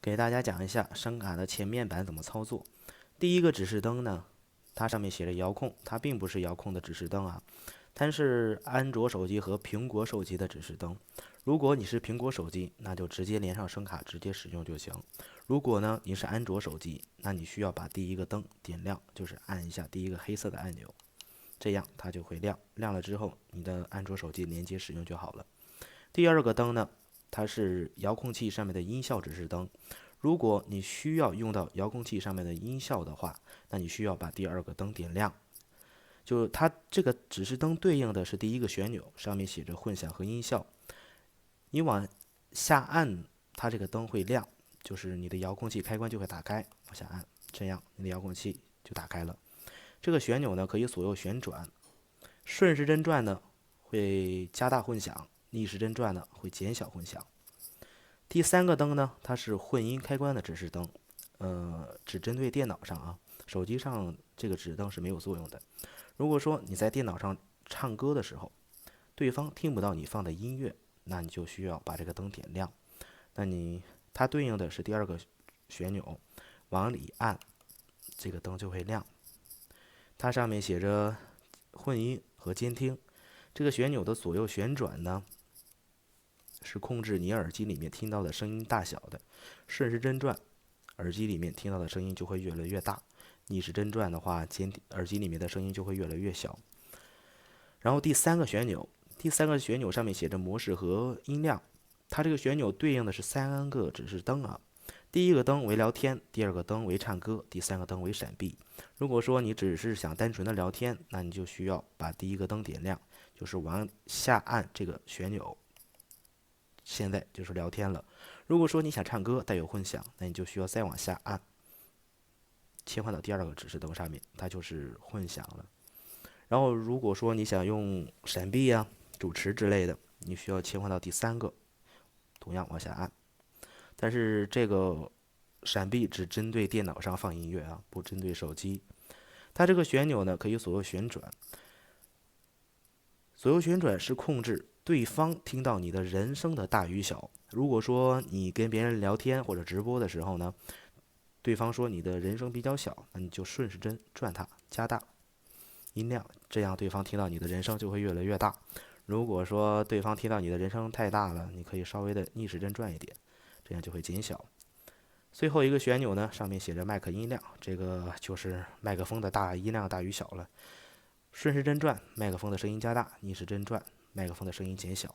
给大家讲一下声卡的前面板怎么操作。第一个指示灯呢，它上面写着遥控，它并不是遥控的指示灯啊，它是安卓手机和苹果手机的指示灯。如果你是苹果手机，那就直接连上声卡，直接使用就行。如果呢你是安卓手机，那你需要把第一个灯点亮，就是按一下第一个黑色的按钮，这样它就会亮。亮了之后，你的安卓手机连接使用就好了。第二个灯呢，它是遥控器上面的音效指示灯。如果你需要用到遥控器上面的音效的话，那你需要把第二个灯点亮。就它这个指示灯对应的是第一个旋钮，上面写着混响和音效。你往下按，它这个灯会亮，就是你的遥控器开关就会打开。往下按，这样你的遥控器就打开了。这个旋钮呢可以左右旋转，顺时针转呢会加大混响，逆时针转呢会减小混响。第三个灯呢，它是混音开关的指示灯，只针对电脑上啊，手机上这个指示灯是没有作用的。如果说你在电脑上唱歌的时候，对方听不到你放的音乐，那你就需要把这个灯点亮。它对应的是第二个旋钮，往里按，这个灯就会亮。它上面写着混音和监听。这个旋钮的左右旋转呢，是控制你耳机里面听到的声音大小的。顺时针转，耳机里面听到的声音就会越来越大；逆时针转的话，耳机里面的声音就会越来越小。然后第三个旋钮上面写着模式和音量，它这个旋钮对应的是三个指示灯啊。第一个灯为聊天，第二个灯为唱歌，第三个灯为闪避。如果说你只是想单纯的聊天，那你就需要把第一个灯点亮，就是往下按这个旋钮，现在就是聊天了。如果说你想唱歌带有混响，那你就需要再往下按，切换到第二个指示灯上面，它就是混响了。然后如果说你想用闪避啊、主持之类的，你需要切换到第三个，同样往下按。但是这个闪避只针对电脑上放音乐啊，不针对手机。它这个旋钮呢可以左右旋转，左右旋转是控制对方听到你的人声的大与小。如果说你跟别人聊天或者直播的时候呢，对方说你的人声比较小，那你就顺时针转它，加大音量，这样对方听到你的人声就会越来越大。如果说对方听到你的人声太大了，你可以稍微的逆时针转一点，这样就会减小。最后一个旋钮呢，上面写着麦克音量，这个就是麦克风的音量大与小了。顺时针转，麦克风的声音加大；逆时针转，麦克风的声音减小。